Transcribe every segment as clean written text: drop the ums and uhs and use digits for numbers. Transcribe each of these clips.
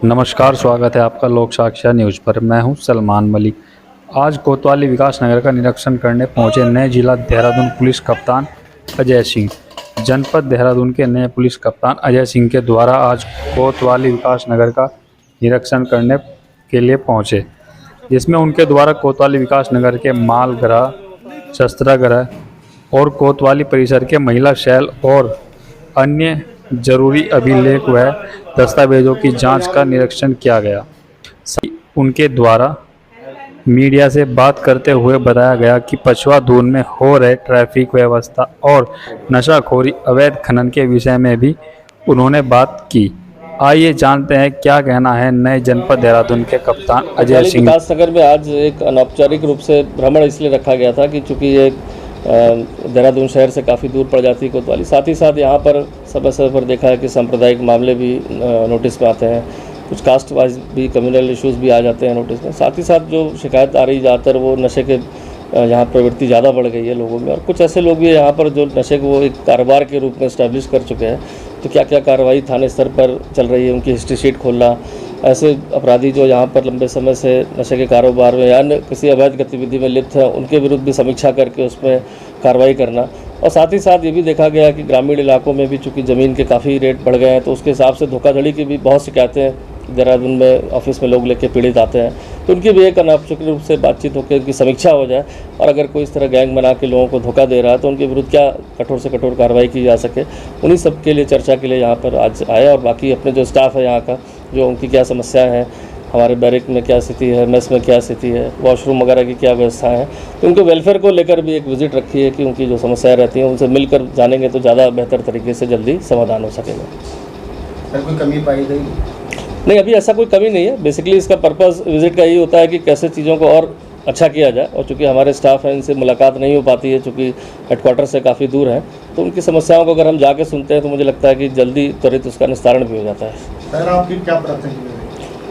नमस्कार, स्वागत है आपका लोक साक्षर न्यूज़ पर। मैं हूं सलमान मलिक। आज कोतवाली विकास नगर का निरीक्षण करने पहुंचे नए जिला देहरादून पुलिस कप्तान अजय सिंह। जनपद देहरादून के नए पुलिस कप्तान अजय सिंह के द्वारा आज कोतवाली विकास नगर का निरीक्षण करने के लिए पहुंचे, जिसमें उनके द्वारा कोतवाली विकास नगर के मालगृह, शस्त्रागार और कोतवाली परिसर के महिला सेल और अन्य जरूरी अभिलेख व दस्तावेजों की जांच का निरीक्षण किया गया। उनके द्वारा मीडिया से बात करते हुए बताया गया कि पछुआ दून में हो रहे ट्रैफिक व्यवस्था और नशाखोरी, अवैध खनन के विषय में भी उन्होंने बात की। आइए जानते हैं क्या कहना है नए जनपद देहरादून के कप्तान अजय सिंह। विकास नगर में आज एक अनौपचारिक रूप से भ्रमण इसलिए रखा गया था कि चूँकि ये देहरादून शहर से काफ़ी दूर पड़ जाती है कोतवाली, साथ ही साथ यहाँ पर समय समय पर देखा है कि सांप्रदायिक मामले भी नोटिस में आते हैं, कुछ कास्ट वाइज भी कम्युनल इश्यूज़ भी आ जाते हैं नोटिस में। साथ ही साथ जो शिकायत आ रही ज़्यादातर वो नशे के यहाँ प्रवृत्ति ज़्यादा बढ़ गई है लोगों में, और कुछ ऐसे लोग भी यहाँ पर जो नशे को एक कारोबार के रूप में इस्टेब्लिश कर चुके हैं। तो क्या क्या कार्रवाई थाने स्तर पर चल रही है, उनकी हिस्ट्री शीट खोलना, ऐसे अपराधी जो यहाँ पर लंबे समय से नशे के कारोबार में या अन्य किसी अवैध गतिविधि में लिप्त हैं, उनके विरुद्ध भी समीक्षा करके उसमें कार्रवाई करना। और साथ ही साथ ये भी देखा गया कि ग्रामीण इलाकों में भी चूँकि ज़मीन के काफ़ी रेट बढ़ गए हैं, तो उसके हिसाब से धोखाधड़ी की भी बहुत शिकायतें देहरादून में ऑफिस में लोग लेके पीड़ित आते हैं। तो उनकी भी एक अनौपचारिक रूप से बातचीत होकर उनकी समीक्षा हो जाए, और अगर कोई इस तरह गैंग बना के लोगों को धोखा दे रहा है तो उनके विरुद्ध क्या कठोर से कठोर कार्रवाई की जा सके, उन्हीं सब के लिए चर्चा के लिए यहाँ पर आज आए। और बाकी अपने जो स्टाफ है यहाँ का, जो उनकी क्या समस्याएं हैं, हमारे बैरिक में क्या स्थिति है, मेस में क्या स्थिति है, वॉशरूम वगैरह की क्या व्यवस्था है, तो उनके वेलफेयर को लेकर भी एक विजिट रखी है कि उनकी जो समस्याएं रहती हैं उनसे मिलकर जानेंगे तो ज़्यादा बेहतर तरीके से जल्दी समाधान हो सकेगा। सर, कोई कमी पाई गई? नहीं, अभी ऐसा कोई कमी नहीं है। बेसिकली इसका पर्पज़ विज़िट का यही होता है कि कैसे चीज़ों को और अच्छा किया जाए, और चूँकि हमारे स्टाफ हैं इनसे मुलाकात नहीं हो पाती है, चूँकि हेडक्वार्टर से काफ़ी दूर है, तो उनकी समस्याओं को अगर हम जाके सुनते हैं तो मुझे लगता है कि जल्दी त्वरित उसका निस्तारण भी हो जाता है। सर, आपकी क्या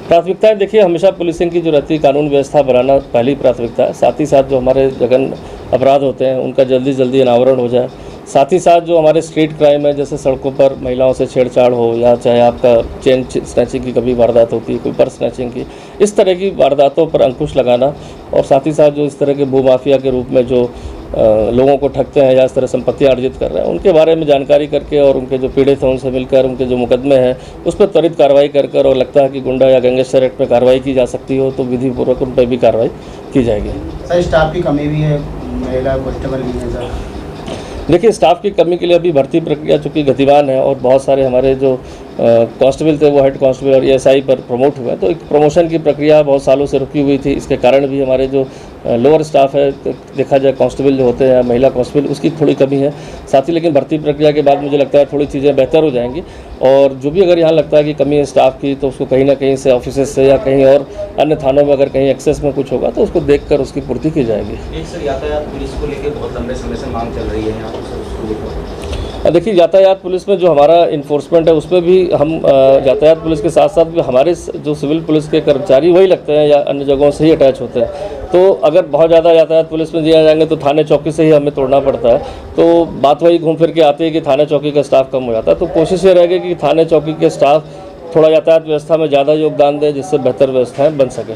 प्राथमिकताएं देखिए, हमेशा पुलिसिंग की जो रहती है, कानून व्यवस्था बनाना पहली प्राथमिकता है। साथ ही साथ जो हमारे जघन्य अपराध होते हैं उनका जल्दी जल्दी अनावरण हो जाए। साथ ही साथ जो हमारे स्ट्रीट क्राइम है, जैसे सड़कों पर महिलाओं से छेड़छाड़ हो, या चाहे आपका चेन स्नैचिंग की कभी वारदात होती है, कोई पर्स स्नैचिंग की, इस तरह की वारदातों पर अंकुश लगाना। और साथ ही साथ जो इस तरह के भूमाफिया के रूप में जो लोगों को ठगते हैं या इस तरह संपत्तियां अर्जित कर रहे हैं, उनके बारे में जानकारी करके और उनके जो पीड़ित हैं उनसे मिलकर उनके जो मुकदमे हैं उस पर त्वरित कार्रवाई कर और लगता है कि गुंडा या गैंगस्टर एक्ट में कार्रवाई की जा सकती हो तो विधिपूर्वक उन पर भी कार्रवाई की जाएगी। सर, स्टाफ की कमी भी है, महिला कांस्टेबल भी है सर। देखिए, स्टाफ की कमी के लिए अभी भर्ती प्रक्रिया चूँकि गतिमान है, और बहुत सारे हमारे जो कांस्टेबल थे वो हेड कांस्टेबल और एएसआई पर प्रमोट हुए, तो एक प्रमोशन की प्रक्रिया बहुत सालों से रुकी हुई थी। इसके कारण भी हमारे जो लोअर स्टाफ है, देखा जाए कांस्टेबल जो होते हैं, महिला कांस्टेबल, उसकी थोड़ी कमी है। साथ ही लेकिन भर्ती प्रक्रिया के बाद मुझे लगता है थोड़ी चीज़ें बेहतर हो जाएंगी, और जो भी अगर यहाँ लगता है कि कमी है स्टाफ की, तो उसको कहीं ना कहीं से ऑफिस से या कहीं और अन्य थानों में अगर कहीं एक्सेस में कुछ होगा तो उसको देखकर उसकी पूर्ति की जाएगी। एक सर, यातायात पुलिस को लेकर बहुत लंबे समय से मांग चल रही है यहाँ पर, सर उसको लेकर देखिए, यातायात पुलिस में जो हमारा इन्फोर्समेंट है उसमें भी हम यातायात पुलिस के साथ साथ भी हमारे जो सिविल पुलिस के कर्मचारी वही लगते हैं या अन्य जगहों से ही अटैच होते हैं। तो अगर बहुत ज़्यादा यातायात पुलिस में दिया जाएंगे तो थाने चौकी से ही हमें तोड़ना पड़ता है, तो बात वही घूम फिर के आती है कि थाने चौकी का स्टाफ कम हो जाता है। तो कोशिश ये रहेगी कि थाने चौकी के स्टाफ थोड़ा यातायात व्यवस्था में ज़्यादा योगदान दें, जिससे बेहतर व्यवस्थाएँ बन सकें।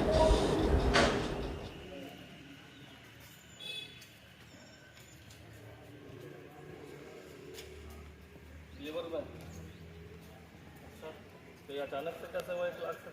अचानक से कैसे हुआ 1 लाख से